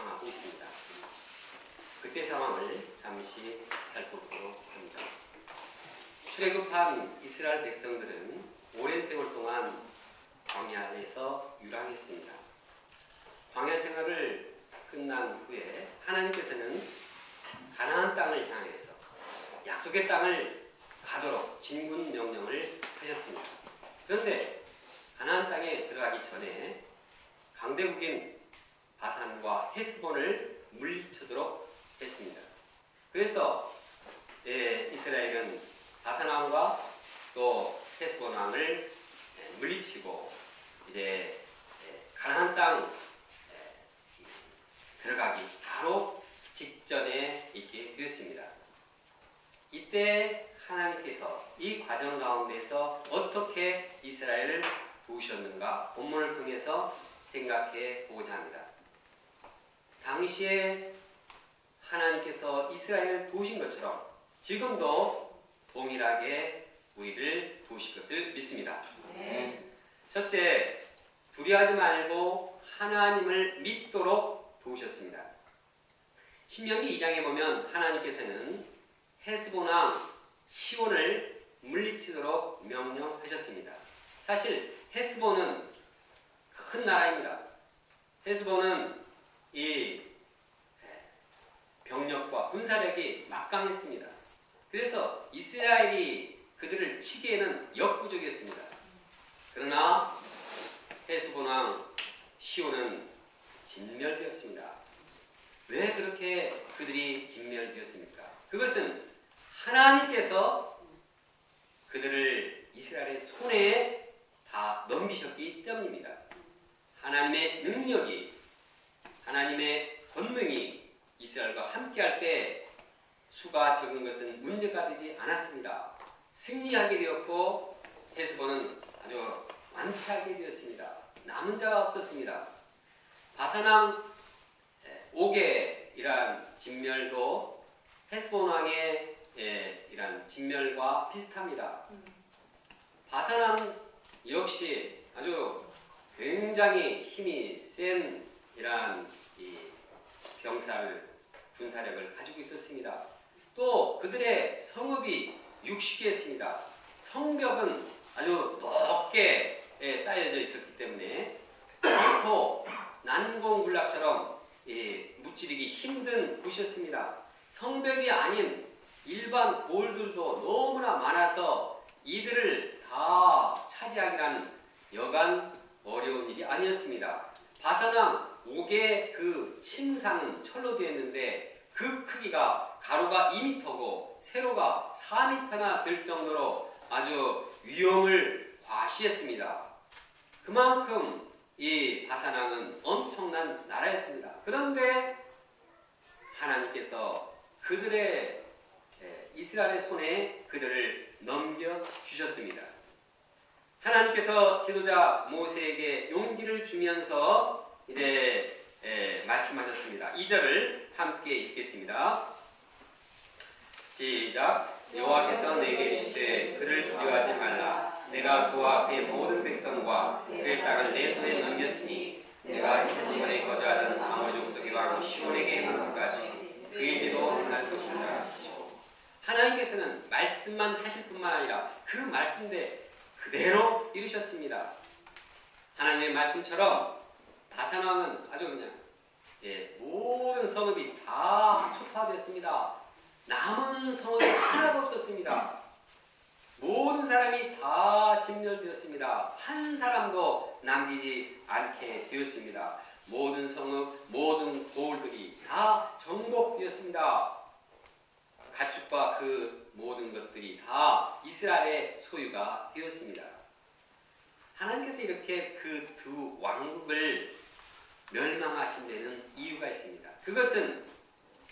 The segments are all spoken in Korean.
당하고 있습니다. 그때 상황을 잠시 살펴보도록 합니다. 출애굽한 이스라엘 백성들은 오랜 세월 동안 광야에서 유랑했습니다. 광야 생활을 끝난 후에 하나님께서는 가나안 땅을 향해서 약속의 땅을 가도록 진군 명령을 하셨습니다. 그런데 가나안 땅에 들어가기 전에 강대국인 바산과 헤스본을 물리치도록 했습니다. 그래서 이스라엘은 바산 왕과 또 헤스본 왕을 물리치고 이제 가나안 땅 들어가기 바로 직전에 있게 되었습니다. 이때 하나님께서 이 과정 가운데서 어떻게 이스라엘을 도우셨는가 본문을 통해서 생각해 보고자 합니다. 당시에 하나님께서 이스라엘을 도우신 것처럼 지금도 동일하게 우리를 도우실 것을 믿습니다. 첫째, 두려워하지 말고 하나님을 믿도록 도우셨습니다. 신명기 2장에 보면 하나님께서는 헤스본 왕 시온을 물리치도록 명령하셨습니다. 사실 헤스본은 큰 나라입니다. 헤스본은 이 병력과 군사력이 막강했습니다. 그래서 이스라엘이 그들을 치기에는 역부족이었습니다. 그러나 헤스본 왕 시온은 진멸되었습니다. 왜 그렇게 그들이 진멸되었습니까? 그것은 하나님께서 그들을 이스라엘의 손에 다 넘기셨기 때문입니다. 하나님의 능력이, 하나님의 권능이 이스라엘과 함께할 때 수가 적은 것은 문제가 되지 않았습니다. 승리하게 되었고 헤스본은 아주 완패하게 되었습니다. 남은 자가 없었습니다. 바산왕 옥의 진멸도 헤스본 왕의 이런 진멸과 비슷합니다. 바산왕 역시 아주 굉장히 힘이 센 이러한 군사력을 가지고 있었습니다. 또 그들의 성읍이 60개였습니다. 성벽은 아주 높게 쌓여져 있었기 때문에 결코 난공불락처럼 무찌르기 힘든 곳이었습니다. 성벽이 아닌 일반 돌들도 너무나 많아서 이들을 다 차지하기란 여간 어려운 일이 아니었습니다. 바산왕 옥의 그 침상은 철로 되어 있는데 그 크기가 가로가 2m고 세로가 4m나 될 정도로 아주 위험을 과시했습니다. 그만큼 이 바산왕은 엄청난 나라였습니다. 그런데 하나님께서 그들의 이스라엘의 손에 그들을 넘겨주셨습니다. 하나님께서 지도자 모세에게 용기를 주면서 이제 말씀하셨습니다. 2절을 함께 읽겠습니다. 시작. 여호와께서 내게 이르시되 그를 두려워하지 말라. 내가 그와 그의 모든 백성과 그의 땅을 내 손에 넘겼으니 내가 헤스본에 거주하던 아모리 족속의 왕 시온에게 행한 것 같이 그에게도 행할 것이라. 하나님께서는 말씀만 하실 뿐만 아니라 그 말씀대로 그대로 이루셨습니다. 하나님의 말씀처럼 바산왕은 아주 그냥 모든 성읍이 다 초토화되었습니다. 남은 성읍이 하나도 없었습니다. 모든 사람이 다 진멸되었습니다. 한 사람도 남기지 않게 되었습니다. 모든 성읍, 모든 돌들이 다 정복되었습니다. 가축과 그 모든 것들이 다 이스라엘의 소유가 되었습니다. 하나님께서 이렇게 그 두 왕국을 멸망하신 데는 이유가 있습니다. 그것은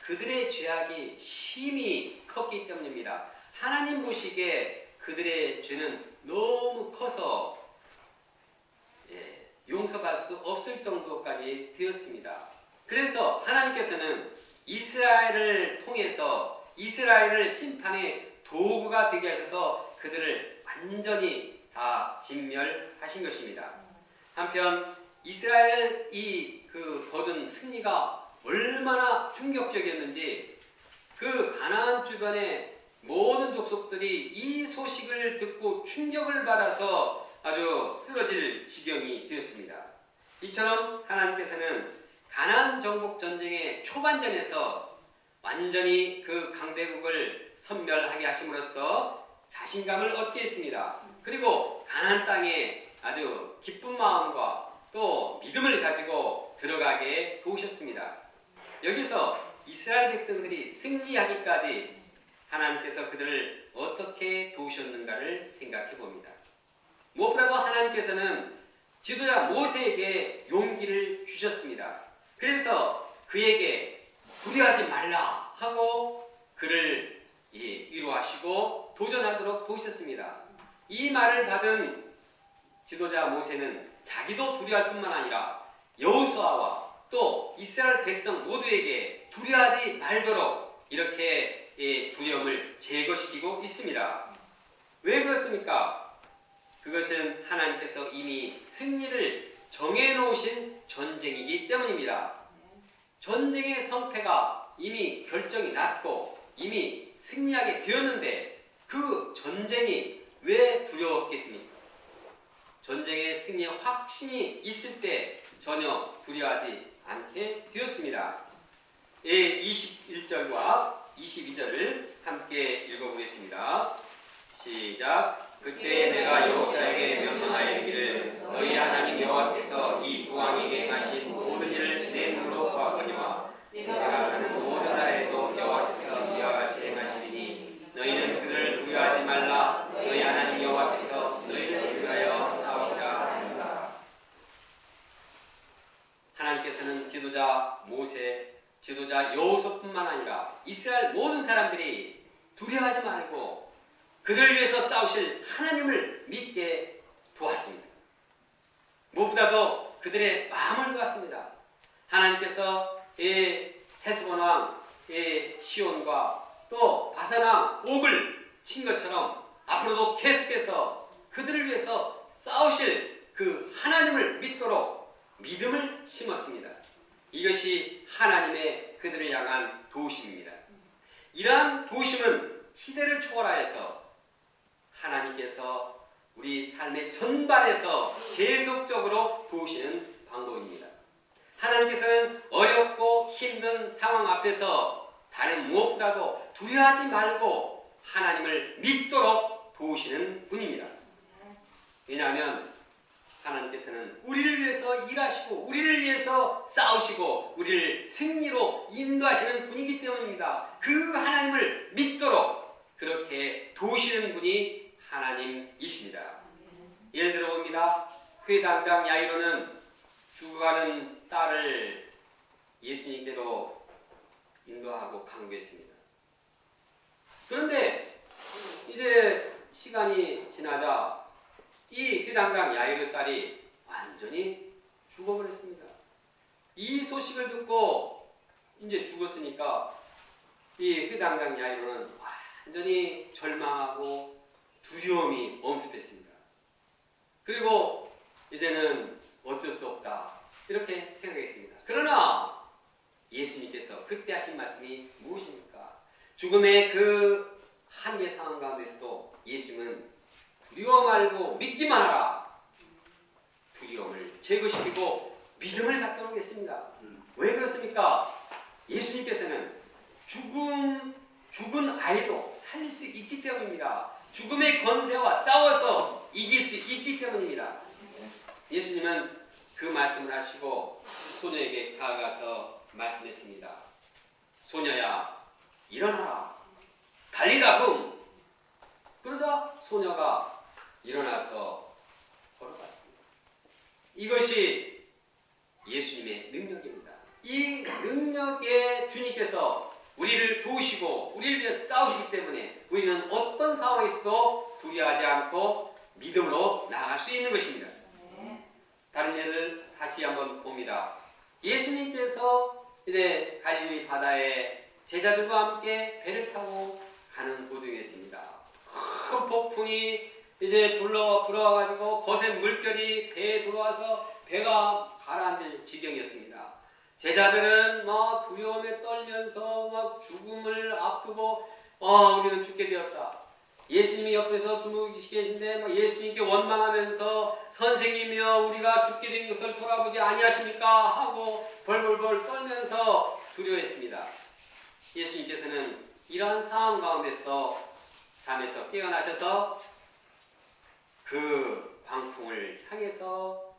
그들의 죄악이 심히 컸기 때문입니다. 하나님 보시기에 그들의 죄는 너무 커서 용서받을 수 없을 정도까지 되었습니다. 그래서 하나님께서는 이스라엘을 통해서 이스라엘을 심판의 도구가 되게 하셔서 그들을 완전히 다 진멸하신 것입니다. 한편 이스라엘이 거둔 승리가 얼마나 충격적이었는지 그 가나안 주변의 모든 족속들이 이 소식을 듣고 충격을 받아서 아주 쓰러질 지경이 되었습니다. 이처럼 하나님께서는 가나안 정복 전쟁의 초반전에서 완전히 그 강대국을 섬멸하게 하심으로써 자신감을 얻게 했습니다. 그리고 가나안 땅에 아주 기쁜 마음과 또 믿음을 가지고 들어가게 도우셨습니다. 여기서 이스라엘 백성들이 승리하기까지 하나님께서 그들을 어떻게 도우셨는가를 생각해 봅니다. 무엇보다도 하나님께서는 지도자 모세에게 용기를 주셨습니다. 그래서 그에게 두려워하지 말라 하고 그를 위로하시고 도전하도록 도우셨습니다. 이 말을 받은 지도자 모세는 자기도 두려워할 뿐만 아니라 여호수아와 또 이스라엘 백성 모두에게 두려워하지 말도록 이렇게 두려움을 제거시키고 있습니다. 왜 그렇습니까? 그것은 하나님께서 이미 승리를 정해놓으신 전쟁이기 때문입니다. 전쟁의 성패가 이미 결정이 났고 이미 승리하게 되었는데 그 전쟁이 왜 두려웠겠습니까? 전쟁의 승리의 확신이 있을 때 전혀 두려워하지 않게 되었습니다. 21절과 22절을 함께 읽어보겠습니다. 시작. 그때 내가 여호수아에게 명령하여 이르기를 너희 하나님 여호와께서 이 국왕에게 행하신 모든 일을 내 눈으로 보았거니와 내가 가는 모든 나라에도 여호와께서 이와 같이 행하시리니 너희는 그들을 두려워하지 말라. 너희 하나님 여호와께서 너희를 위하여 싸우시라 하니라. 하나님께서는 지도자 모세, 지도자 여호수아뿐만 아니라 이스라엘 모든 사람들이 두려워하지 말고 그들을 위해서 싸우실 하나님을 믿게 도왔습니다. 무엇보다도 그들의 마음을 도왔습니다. 하나님께서 헤스본 왕 시온과 또 바산 왕 옥을 친 것처럼 앞으로도 계속해서 그들을 위해서 싸우실 그 하나님을 믿도록 믿음을 심었습니다. 이것이 하나님의 그들을 향한 도우심입니다. 이러한 도우심은 시대를 초월하여서 하나님께서 우리 삶의 전반에서 계속적으로 도우시는 방법입니다. 하나님께서는 어렵고 힘든 상황 앞에서 다른 무엇보다도 두려워하지 말고 하나님을 믿도록 도우시는 분입니다. 왜냐하면 하나님께서는 우리를 위해서 일하시고 우리를 위해서 싸우시고 우리를 승리로 인도하시는 분이기 때문입니다. 그 하나님을 믿도록 그렇게 도우시는 분이 하나님이십니다. 예를 들어 봅니다. 회당장 야이로는 죽어가는 딸을 예수님께로 인도하고 강구했습니다. 그런데 이제 시간이 지나자 이 회당장 야이로 딸이 완전히 죽어버렸습니다. 이 소식을 듣고 이제 죽었으니까 이 회당장 야이로는 완전히 절망하고 두려움이 엄습했습니다. 그리고 이제는 어쩔 수 없다 이렇게 생각했습니다. 그러나 예수님께서 그때 하신 말씀이 무엇입니까? 죽음의 그 한계 상황 가운데서도 예수님은 두려워 말고 믿기만 하라. 두려움을 제거시키고 믿음을 갖도록 했습니다. 왜 그렇습니까? 예수님께서는 죽은 아이도 살릴 수 있기 때문입니다. 죽음의 권세와 싸워서 이길 수 있기 때문입니다. 예수님은 그 말씀을 하시고 소녀에게 다가가서 말씀했습니다. 소녀야, 일어나라. 달리다 금. 그러자 소녀가 일어나서 걸어갔습니다. 이것이 예수님의 능력입니다. 이 능력의 주님께서 우리를 도우시고 우리를 위해 싸우시기 때문에 우리는 어떤 상황에서도 두려워하지 않고 믿음으로 나아갈 수 있는 것입니다. 다른 예를 다시 한번 봅니다. 예수님께서 이제 갈릴리 바다에 제자들과 함께 배를 타고 가는 도중이었습니다. 큰 폭풍이 이제 불어와가지고 거센 물결이 배에 들어와서 배가 가라앉을 지경이었습니다. 제자들은 막 두려움에 떨면서 막 죽음을 앞두고 우리는 죽게 되었다. 예수님이 옆에서 주무시게 계신데 막 예수님께 원망하면서 선생님이여 우리가 죽게 된 것을 돌아보지 아니하십니까? 하고 벌벌벌 떨면서 두려워했습니다. 예수님께서는 이러한 상황 가운데서 잠에서 깨어나셔서 그 광풍을 향해서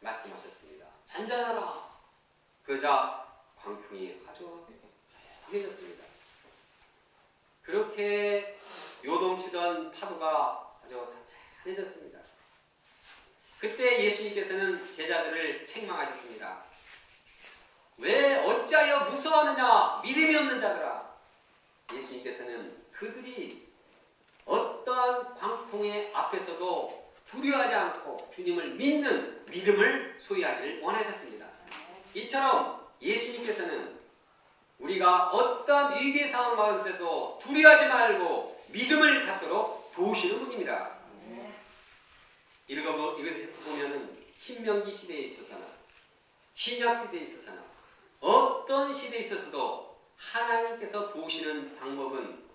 말씀하셨습니다. 잔잔하라. 그러자 광풍이 아주 조용해졌습니다. 그렇게 요동치던 파도가 아주 잔잔해졌습니다. 그때 예수님께서는 제자들을 책망하셨습니다. 왜 어찌하여 무서워하느냐 믿음이 없는 자들아. 예수님께서는 그들이 어떠한 광풍의 앞에서도 두려워하지 않고 주님을 믿는 믿음을 소유하기를 원하셨습니다. 이처럼 예수님께서는 우리가 어떠한 위기의 상황 가운데도 두려워하지 말고 믿음을 갖도록 도우시는 분입니다. 이것을 보면은 신명기 시대에 있어서나 신약 시대에 있어서나 어떤 시대에 있어서도 하나님께서 도우시는 방법은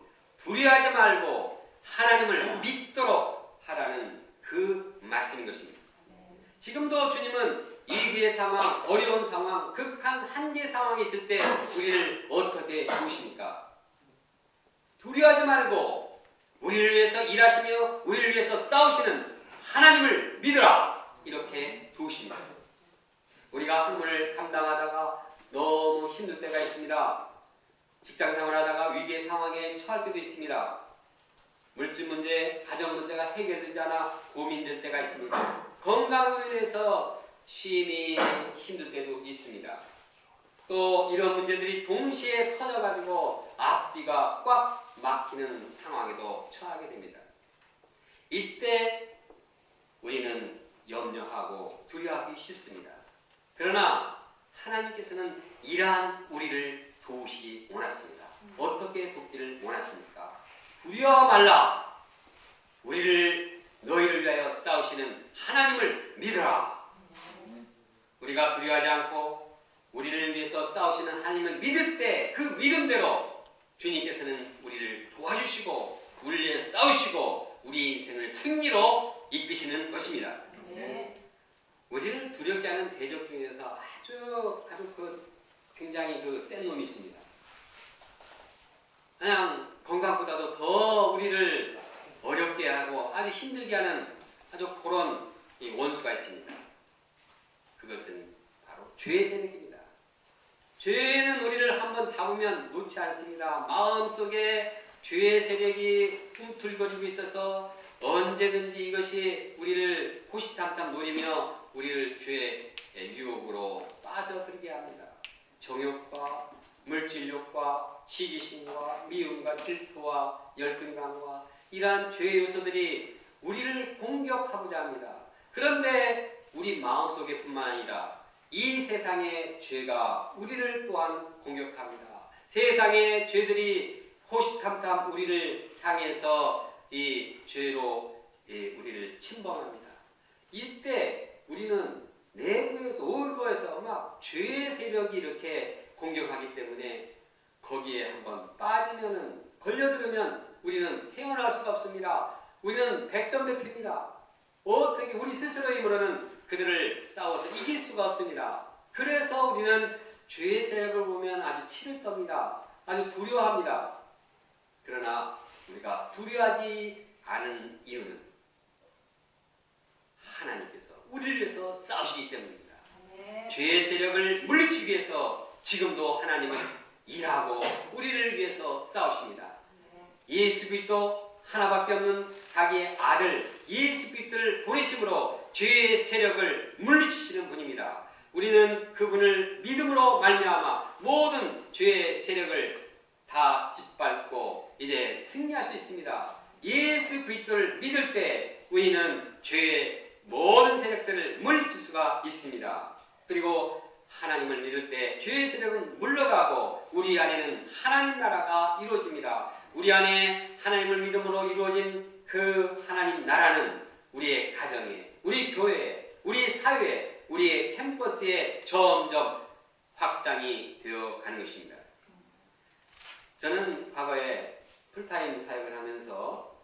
두려워하지 말고 하나님을 믿도록 하라는 그 말씀인 것입니다. 지금도 주님은 위기의 상황, 어려운 상황, 극한 한계 상황이 있을 때 우리를 어떻게 도우십니까? 두려워하지 말고 우리를 위해서 일하시며 우리를 위해서 싸우시는 하나님을 믿으라. 이렇게 도우십니다. 우리가 학문을 감당하다가 너무 힘들 때가 있습니다. 직장생활 하다가 위기의 상황에 처할 때도 있습니다. 물질 문제, 가정 문제가 해결되지 않아 고민될 때가 있습니다. 건강으로 인해서 심히 힘들 때도 있습니다. 또 이런 문제들이 동시에 터져가지고 앞뒤가 꽉 막히는 상황에도 처하게 됩니다. 이때 우리는 염려하고 두려워하기 쉽습니다. 그러나 하나님께서는 이러한 우리를 도우시기 원하십니다. 어떻게 돕기를 원하십니까? 두려워 말라. 너희를 위하여 싸우시는 하나님을 믿으라. 우리가 두려워하지 않고 우리를 위해서 싸우시는 하나님을 믿을 때 그 믿음대로 주님께서는 우리를 도와주시고 우리를 위해 싸우시고 우리 인생을 승리로 이끄시는 것입니다. 우리를 두렵게 하는 대적 중에서 아주 굉장히 센 놈이 있습니다. 그냥 건강보다도 더 우리를 어렵게 하고 아주 힘들게 하는 아주 그런 원수가 있습니다. 그것은 바로 죄의 세력입니다. 죄는 우리를 한번 잡으면 놓지 않습니다. 마음속에 죄의 세력이 꿈틀거리고 있어서 언제든지 이것이 우리를 호시탐탐 노리며 우리를 죄의 유혹으로 빠져들게 합니다. 정욕과 물질욕과 시기심과 미움과 질투와 열등감과 이러한 죄의 요소들이 우리를 공격하고자 합니다. 그런데 우리 마음속에 뿐만 아니라 이 세상의 죄가 우리를 또한 공격합니다. 세상의 죄들이 호시탐탐 우리를 향해서 이 죄로 우리를 침범합니다. 이때 우리는 내부에서 오르고에서 막 죄의 세력이 이렇게 공격하기 때문에 거기에 한번 빠지면은 걸려들으면 우리는 헤어날 수가 없습니다. 우리는 백전백패입니다. 어떻게 우리 스스로의 힘으로는 그들을 싸워서 이길 수가 없습니다. 그래서 우리는 죄의 세력을 보면 아주 치를 떱니다. 아주 두려워합니다. 그러나 우리가 두려워하지 않은 이유는 하나님께서 우리를 위해서 싸우시기 때문입니다. 죄의 세력을 물리치기 위해서 지금도 하나님은 일하고 우리를 위해서 싸우십니다. 예수 그리스도 하나밖에 없는 자기의 아들 예수 그리스도를 보내심으로 죄의 세력을 물리치시는 분입니다. 우리는 그분을 믿음으로 말미암아 모든 죄의 세력을 다 짓밟고 이제 승리할 수 있습니다. 예수 그리스도를 믿을 때 우리는 죄의 모든 세력들을 물리칠 수가 있습니다. 그리고 하나님을 믿을 때 죄의 세력은 물러가고 우리 안에는 하나님 나라가 이루어집니다. 우리 안에 하나님을 믿음으로 이루어진 그 하나님 나라는 우리의 가정에, 우리 교회에, 우리 사회에, 우리의 캠퍼스에 점점 확장이 되어 가는 것입니다. 저는 과거에 풀타임 사역을 하면서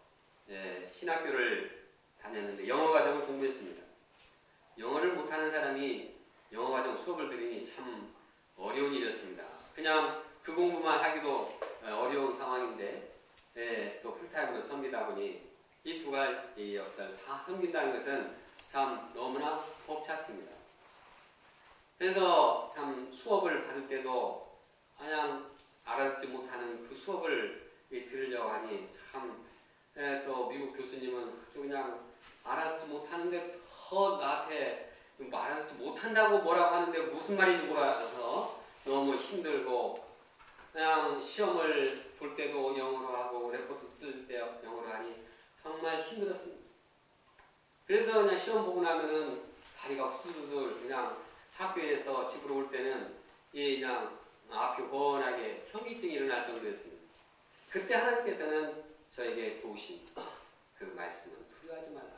신학교를 다녔는데 영어 과정을 공부했습니다. 영어를 못하는 사람이 영어 과정 수업을 들으니 참 어려운 일이었습니다. 그냥 그 공부만 하기도 어려운 상황인데 또 풀타임으로 섬기다 보니 이 두 가지 역사를 다 섬긴다는 것은 참 너무나 벅찼습니다. 그래서 참 수업을 받을 때도 그냥 알아듣지 못하는 그 수업을 들으려고 하니 참 또 미국 교수님은 그냥 알아듣지 못하는데 더 나한테 알아듣지 못한다고 뭐라고 하는데 무슨 말인지 몰라서 너무 힘들고 그냥 시험을 볼 때도 영어로 하고 레포트 쓸 때 영어로 하니 정말 힘들었습니다. 그래서 그냥 시험 보고 나면은 다리가 후들후들 그냥 학교에서 집으로 올 때는 그냥 앞이 훤하게 현기증이 일어날 정도였습니다. 그때 하나님께서는 저에게 도우신 그 말씀은 두려워하지 말라.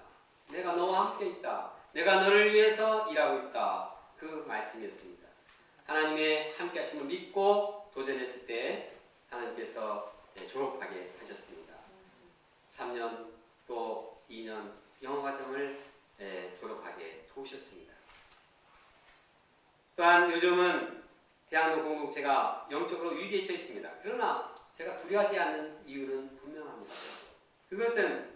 내가 너와 함께 있다. 내가 너를 위해서 일하고 있다. 그 말씀이었습니다. 하나님의 함께 하심을 믿고 도전했을 때 하나님께서 졸업하게 하셨습니다. 3년 또 2년 영어과정을 졸업하게 도우셨습니다. 또한 요즘은 대학로 공동체가 영적으로 위기에 있습니다. 그러나 제가 두려워하지 않는 이유는 분명합니다. 그것은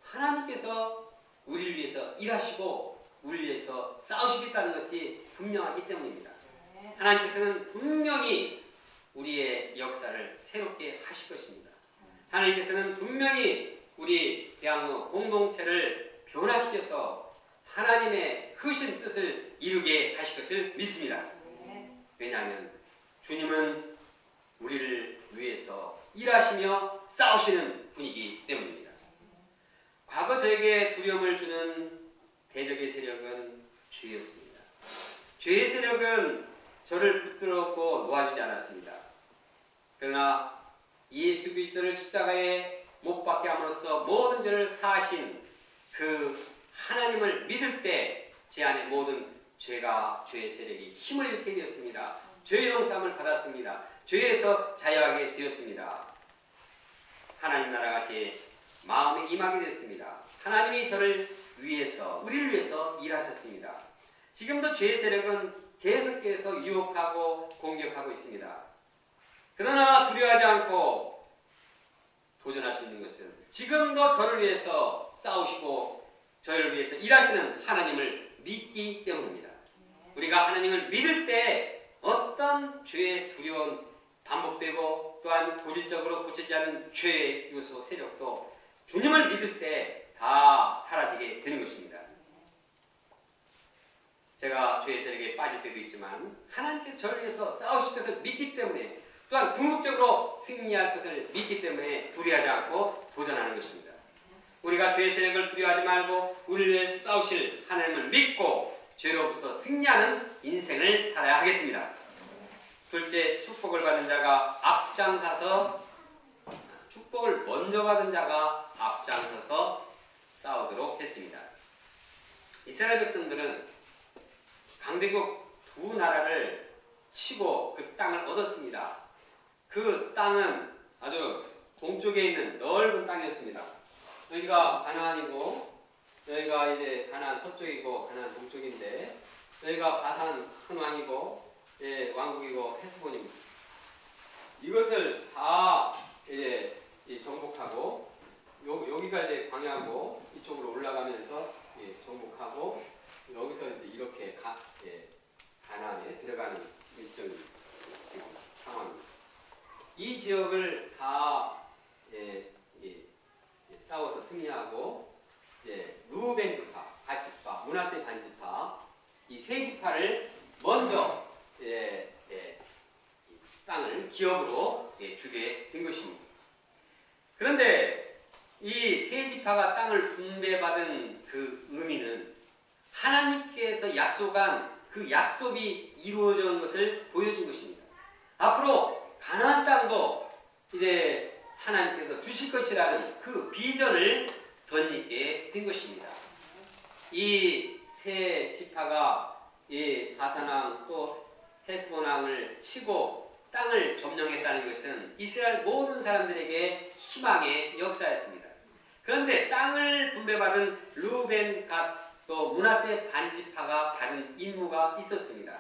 하나님께서 우리를 위해서 일하시고 우리를 위해서 싸우시겠다는 것이 분명하기 때문입니다. 하나님께서는 분명히 우리의 역사를 새롭게 하실 것입니다. 하나님께서는 분명히 우리 대학로 공동체를 변화시켜서 하나님의 크신 뜻을 이루게 하실 것을 믿습니다. 왜냐하면 주님은 우리를 위해서 일하시며 싸우시는 분이기 때문입니다. 과거 저에게 두려움을 주는 대적의 세력은 죄였습니다. 죄의 세력은 저를 붙들었고 놓아주지 않았습니다. 그러나 예수 그리스도를 십자가에 못 박게 함으로써 모든 죄를 사하신 그 하나님을 믿을 때 제 안에 모든 죄의 세력이 힘을 잃게 되었습니다. 죄의 용서함을 받았습니다. 죄에서 자유하게 되었습니다. 하나님 나라가 제 마음에 임하게 됐습니다. 하나님이 저를 위해서, 우리를 위해서 일하셨습니다. 지금도 죄의 세력은 계속해서 유혹하고 공격하고 있습니다. 그러나 두려워하지 않고 도전할 수 있는 것은 지금도 저를 위해서 싸우시고 저를 위해서 일하시는 하나님을 믿기 때문입니다. 우리가 하나님을 믿을 때 어떤 죄의 두려움 반복되고 또한 고질적으로 고치지 않은 죄의 요소 세력도 주님을 믿을 때 다 사라지게 되는 것입니다. 제가 죄의 세력에 빠질 때도 있지만 하나님께서 저를 위해서 싸우실 것을 믿기 때문에 또한 궁극적으로 승리할 것을 믿기 때문에 두려워하지 않고 도전하는 것입니다. 우리가 죄의 세력을 두려워하지 말고 우리를 위해 싸우실 하나님을 믿고 죄로부터 승리하는 인생을 살아야 하겠습니다. 둘째, 축복을 받은 자가 앞장서서 축복을 먼저 받은 자가 앞장서서 싸우도록 했습니다. 이스라엘 백성들은 강대국 두 나라를 치고 그 땅을 얻었습니다. 그 땅은 아주 동쪽에 있는 넓은 땅이었습니다. 여기가 가나안이고 여기가 이제 가나안 서쪽이고 가나안 동쪽인데 여기가 바산 큰 왕이고 왕국이고 헤스본입니다. 이것을 다 이제 정복하고 여기가 이제 광야고 이쪽으로 올라가면서 정복하고 여기서 이제 이렇게 가나안에 들어가는 일정 상황입니다. 이 지역을 다 싸워서 승리하고 루벤 지파, 갓지파, 므낫세 반지파 이 세 지파를 먼저 땅을 기업으로 주게 된 것입니다. 그런데 이 세 지파가 땅을 분배받은 그 의미는 하나님께서 약속한 그 약속이 이루어진 것을 보여준 것입니다. 앞으로 가나안 땅도 이제 하나님께서 주실 것이라는 그 비전을 던지게 된 것입니다. 이 세 지파가 바산 왕 또 헤스본왕을 치고 땅을 점령했다는 것은 이스라엘 모든 사람들에게 희망의 역사였습니다. 그런데 땅을 분배받은 루벤, 갓, 또 므낫세 반지파가 받은 임무가 있었습니다.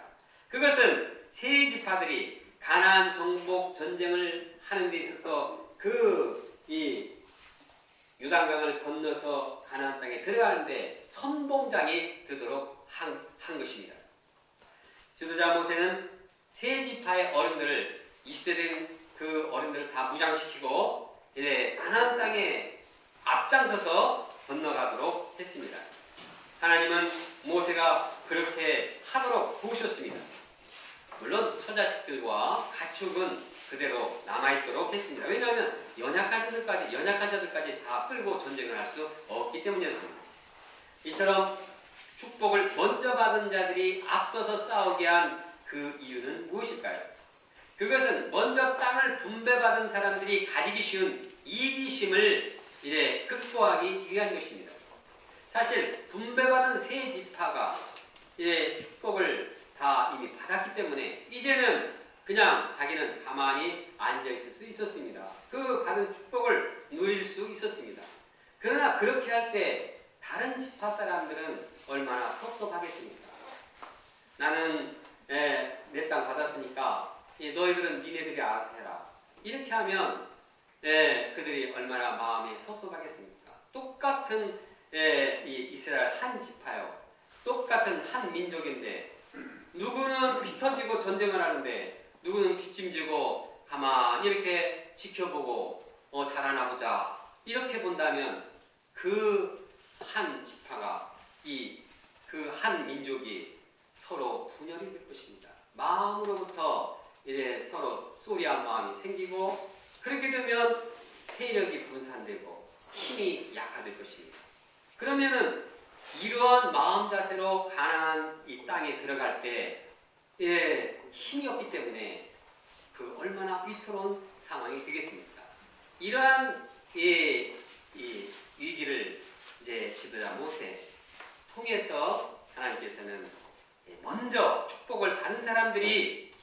그것은 세 지파들이 가나안 정복 전쟁을 하는 데 있어서 이 요단강을 건너서 가나안 땅에 들어가는데 선봉장이 되도록 한 것입니다. 지도자 모세는 세 지파의 어른들을 20대 된 그 어른들을 다 무장시키고 이제 가나안 땅에 앞장서서 건너가도록 했습니다. 하나님은 모세가 그렇게 하도록 도우셨습니다. 물론 처자식들과 가축은 그대로 남아있도록 했습니다. 왜냐하면 연약한 자들까지 다 끌고 전쟁을 할 수 없기 때문이었습니다. 이처럼 축복을 먼저 받은 자들이 앞서서 싸우게 한 그 이유는 무엇일까요? 그것은 먼저 땅을 분배받은 사람들이 가지기 쉬운 이기심을 이제 극복하기 위한 것입니다. 사실 분배받은 세 지파가 이제 축복을 다 이미 받았기 때문에 이제는 그냥 자기는 가만히 앉아있을 수 있었습니다. 그 받은 축복을 누릴 수 있었습니다. 그러나 그렇게 할 때 다른 지파 사람들은 얼마나 섭섭하겠습니까? 나는 내 땅 받았으니까 너희들은 니네들이 알아서 해라. 이렇게 하면 그들이 얼마나 마음이 섭섭하겠습니까? 똑같은 이 이스라엘 한 지파요. 똑같은 한 민족인데 누구는 피 터지고 전쟁을 하는데 누구는 뒷짐지고 가만히 이렇게 지켜보고 잘하나 보자 이렇게 본다면 그 한 지파가 그 한 민족이 서로 분열이 될 것입니다. 마음으로부터 이제 서로 소리한 마음이 생기고 그렇게 되면 세력이 분산되고 힘이 약화될 것입니다. 그러면은 이러한 마음 자세로 가나안 이 땅에 들어갈 때 힘이 없기 때문에 그 얼마나 위태로운 상황이 되겠습니까? 이러한 이 위기를 이제 지도자 모세 통해서 하나님께서는 먼저 축복을 받은 사람들이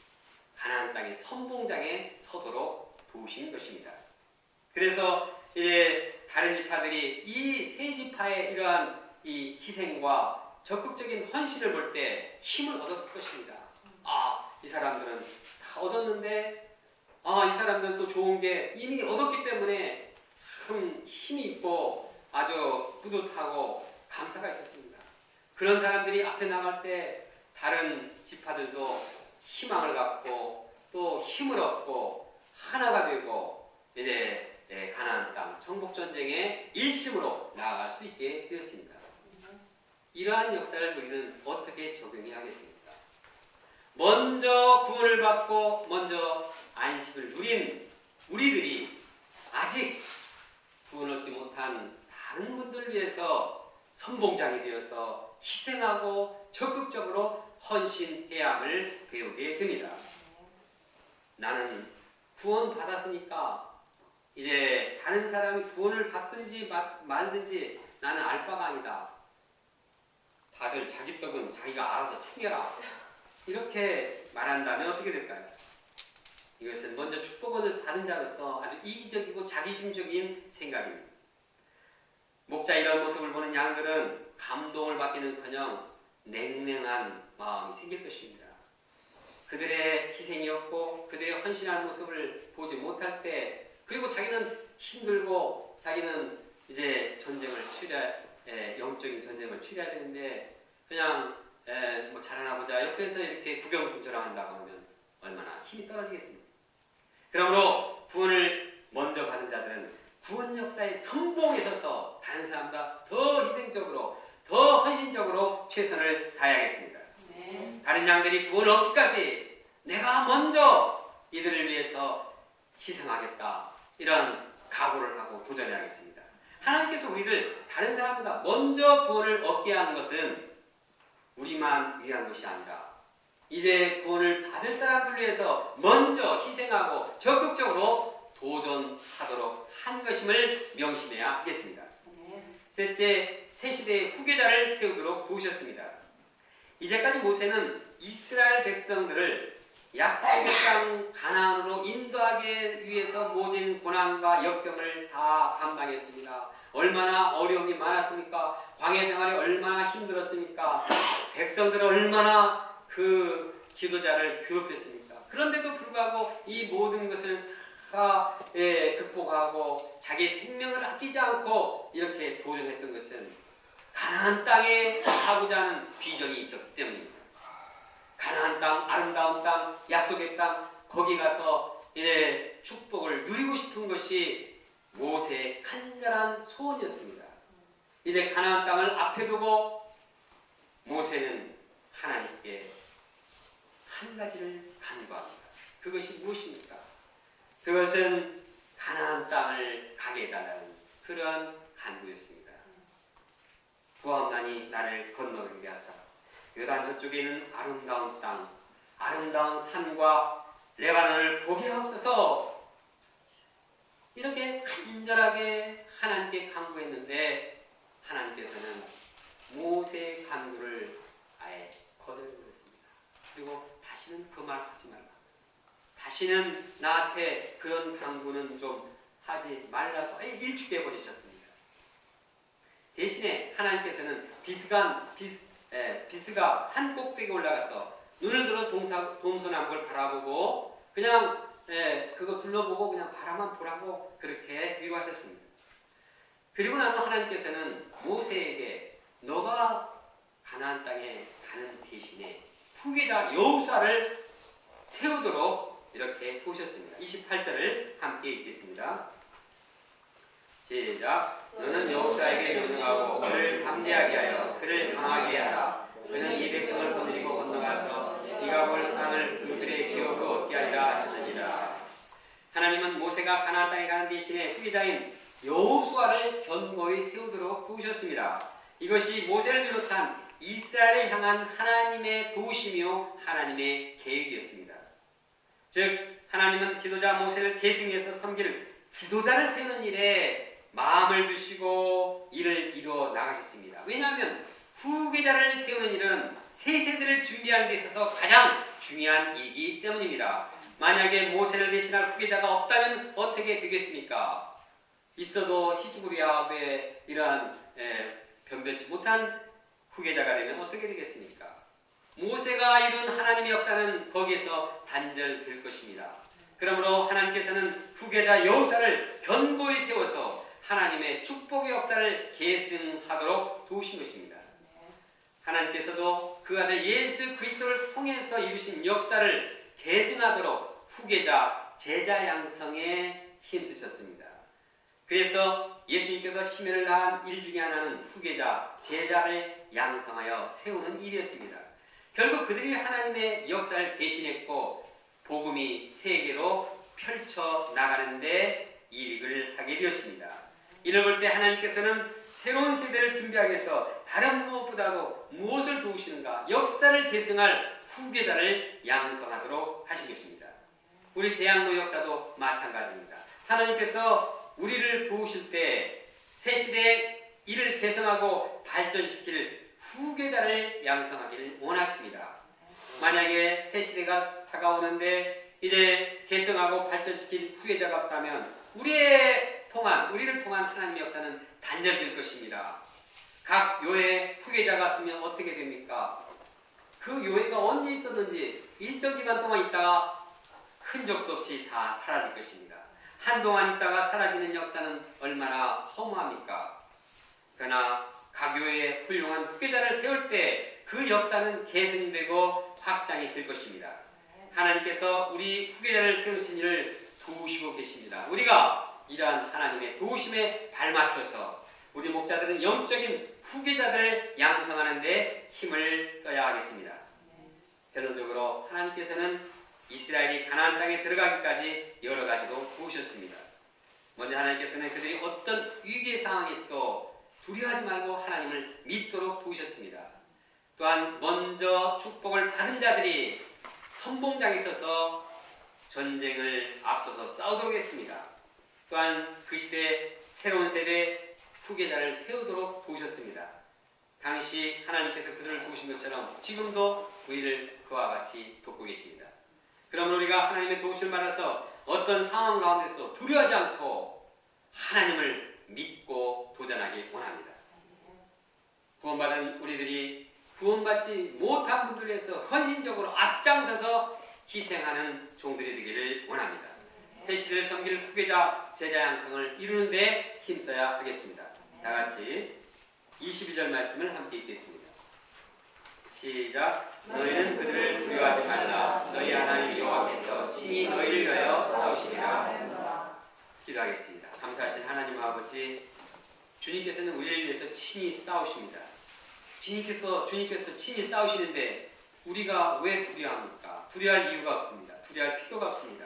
가나안 땅의 선봉장에 서도록 도우신 것입니다. 그래서 이제 다른 지파들이 이 세 지파의 이러한 이 희생과 적극적인 헌신을 볼 때 힘을 얻었을 것입니다. 이 사람들은 다 얻었는데 이 사람들은 또 좋은 게 이미 얻었기 때문에 참 힘이 있고 아주 뿌듯하고 감사가 있었습니다. 그런 사람들이 앞에 나갈 때 다른 지파들도 희망을 갖고 또 힘을 얻고 하나가 되고 이제 가나안 땅 정복 전쟁의 일심으로 나아갈 수 있게 되었습니다. 이러한 역사를 우리는 어떻게 적용해야 하겠습니까? 먼저 구원을 받고 먼저 안식을 누린 우리들이 아직 구원 얻지 못한 다른 분들을 위해서 선봉장이 되어서 희생하고 적극적으로 헌신해야 함을 배우게 됩니다. 나는 구원 받았으니까 이제 다른 사람이 구원을 받든지 말든지 나는 알 바가 아니다. 다들 자기 떡은 자기가 알아서 챙겨라. 이렇게 말한다면 어떻게 될까요? 이것은 먼저 축복을 받은 자로서 아주 이기적이고 자기중적인 생각입니다. 목자 이런 모습을 보는 양들은 감동을 받기는커녕 냉랭한 마음이 생길 것입니다. 그들의 희생이었고 그들의 헌신한 모습을 보지 못할 때 그리고 자기는 힘들고 자기는 이제 전쟁을 영적인 전쟁을 치러야 되는데 그냥 뭐 잘하나 보자 옆에서 이렇게 구경꾼처럼한다고 하면 얼마나 힘이 떨어지겠습니까? 그러므로 구원을 먼저 받은 자들은 구원 역사의 선봉에 서서 다른 사람보다 더 희생적으로 더 헌신적으로 최선을 다해야겠습니다. 네. 다른 양들이 구원을 얻기까지 내가 먼저 이들을 위해서 희생하겠다 이런 각오를 하고 도전해야겠습니다. 하나님께서 우리를 다른 사람보다 먼저 구원을 얻게 하는 것은 우리만 위한 것이 아니라 이제 구원을 받을 사람들 위해서 먼저 희생하고 적극적으로 도전하도록 한 것임을 명심해야 하겠습니다. 셋째, 새 시대의 후계자를 세우도록 도우셨습니다. 이제까지 모세는 이스라엘 백성들을 약속의 땅 가나안으로 인도하기 위해서 모진 고난과 역경을 다 감당했습니다. 얼마나 어려움이 많았습니까? 광야 생활이 얼마나 힘들었습니까? 백성들은 얼마나 그 지도자를 괴롭혔습니까? 그런데도 불구하고 이 모든 것을 다 극복하고 자기 생명을 아끼지 않고 이렇게 도전했던 것은 가나안 땅에 가고자 하는 비전이 있었기 때문입니다. 가나안 땅, 아름다운 땅, 약속의 땅, 거기 가서 이제 축복을 누리고 싶은 것이 모세의 간절한 소원이었습니다. 이제 가나안 땅을 앞에 두고 모세는 하나님께 한 가지를 간구합니다. 그것이 무엇입니까? 그것은 가나안 땅을 가게 해달라는 그러한 간구였습니다. 구함나니 나를 건너게 하사 요단 저쪽에 있는 아름다운 땅, 아름다운 산과 레바논을 보게 하옵소서. 이렇게 간절하게 하나님께 간구했는데 하나님께서는 모세의 간구를 아예 거절해버렸습니다. 그리고 다시는 그 말 하지 말라. 다시는 나한테 그런 간구는 좀 하지 말라고 일축해 버리셨습니다. 대신에 하나님께서는 비스가 산 꼭대기에 올라가서 눈을 들어 동서남북을 바라보고 그냥 그거 둘러보고 그냥 바라만 보라고 그렇게 위로하셨습니다. 그리고 나서 하나님께서는 모세에게 너가 가나안 땅에 가는 대신에 후계자 여호수아를 세우도록 이렇게 보셨습니다. 28절을 함께 읽겠습니다. 시작. 너는 여호수아에게 명령하고 그를 담대하게 하여 그를 강하게 하라. 그는 이 백성을 거느리고 건너가서 네가 볼 땅을 그들의 기업으로 얻게 하리라 하셨느니라. 하나님은 모세가 가나안 땅에 가는 대신에 후계자인 여호수아를 견고히 세우도록 도우셨습니다. 이것이 모세를 비롯한 이스라엘을 향한 하나님의 도우심이요 하나님의 계획이었습니다. 즉 하나님은 지도자 모세를 계승해서 섬기는 지도자를 세우는 일에 마음을 두시고 일을 이루어 나가셨습니다. 왜냐하면 후계자를 세우는 일은 새 세대를 준비하는 데 있어서 가장 중요한 일이기 때문입니다. 만약에 모세를 대신할 후계자가 없다면 어떻게 되겠습니까? 있어도 히즈기야의 이러한 변변치 못한 후계자가 되면 어떻게 되겠습니까? 모세가 이룬 하나님의 역사는 거기에서 단절될 것입니다. 그러므로 하나님께서는 후계자 여호수아를 견고히 세워서 하나님의 축복의 역사를 계승하도록 도우신 것입니다. 하나님께서도 그 아들 예수 그리스도를 통해서 이루신 역사를 계승하도록 후계자, 제자 양성에 힘쓰셨습니다. 그래서 예수님께서 심혈을 다한 일 중에 하나는 후계자, 제자를 양성하여 세우는 일이었습니다. 결국 그들이 하나님의 역사를 대신했고 복음이 세계로 펼쳐 나가는데 일을 하게 되었습니다. 이를 볼 때 하나님께서는 새로운 세대를 준비하기 위해서 다른 무엇보다도 무엇을 도우시는가? 역사를 계승할 후계자를 양성하도록 하신 것입니다. 우리 대학로 역사도 마찬가지입니다. 하나님께서 우리를 도우실 때 새 시대의 일을 개성하고 발전시킬 후계자를 양성하기를 원하십니다. 만약에 새 시대가 다가오는데 이제 개성하고 발전시킬 후계자가 없다면 우리를 통한 하나님의 역사는 단절될 것입니다. 각 요에 후계자가 쓰면 어떻게 됩니까? 그 요회가 언제 있었는지 일정 기간 동안 있다가 흔적도 없이 다 사라질 것입니다. 한동안 있다가 사라지는 역사는 얼마나 허무합니까? 그러나 각 요에 훌륭한 후계자를 세울 때 그 역사는 계승되고 확장이 될 것입니다. 하나님께서 우리 후계자를 세우신 일을 도우시고 계십니다. 우리가 이러한 하나님의 도우심에 발맞춰서 우리 목자들은 영적인 후계자들을 양성하는 데 힘을 써야 하겠습니다. 결론적으로 하나님께서는 이스라엘이 가나안 땅에 들어가기까지 여러 가지로 도우셨습니다. 먼저 하나님께서는 그들이 어떤 위기의 상황에 있어도 두려워하지 말고 하나님을 믿도록 도우셨습니다. 또한 먼저 축복을 받은 자들이 선봉장에 서서 전쟁을 앞서서 싸우도록 했습니다. 또한 그 시대 새로운 세대 후계자를 세우도록 도우셨습니다. 당시 하나님께서 그들을 도우신 것처럼 지금도 우리를 그와 같이 돕고 계십니다. 그러므로 우리가 하나님의 도우심을 받아서 어떤 상황 가운데서 두려워하지 않고 하나님을 믿고 도전하기 원합니다. 구원받은 우리들이 구원받지 못한 분들을 위해서 헌신적으로 앞장서서 희생하는 종들이 되기를 원합니다. 새 시대를 섬길 후계자 제자 양성을 이루는 데 힘써야 하겠습니다. 다 같이 22절 말씀을 함께 읽겠습니다. 시작. 너희는 그들을 두려워하지 말라. 너희 하나님 여호와께서 친히 너희를 위하여 싸우시리라. 기도하겠습니다. 감사하신 하나님 아버지, 주님께서는 우리를 위해서 친히 싸우십니다. 주님께서 친히 싸우시는데 우리가 왜 두려워합니까? 두려워할 이유가 없습니다. 두려워할 필요가 없습니다.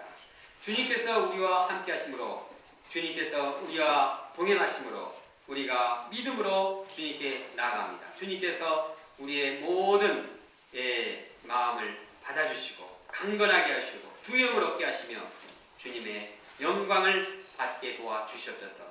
주님께서 우리와 함께 하심으로, 주님께서 우리와 동행하심으로 우리가 믿음으로 주님께 나아갑니다. 주님께서 우리의 모든 마음을 받아주시고 강건하게 하시고 두려움을 얻게 하시며 주님의 영광을 받게 도와주시옵소서.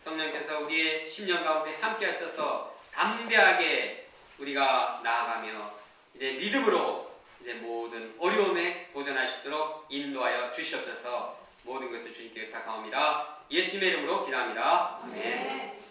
성령께서 우리의 심령 가운데 함께 하셔서 담대하게 우리가 나아가며 이제 믿음으로 이제 모든 어려움에 도전할 수 있도록 인도하여 주시옵소서. 모든 것을 주님께 부탁합니다. 예수님의 이름으로 기도합니다. 아멘.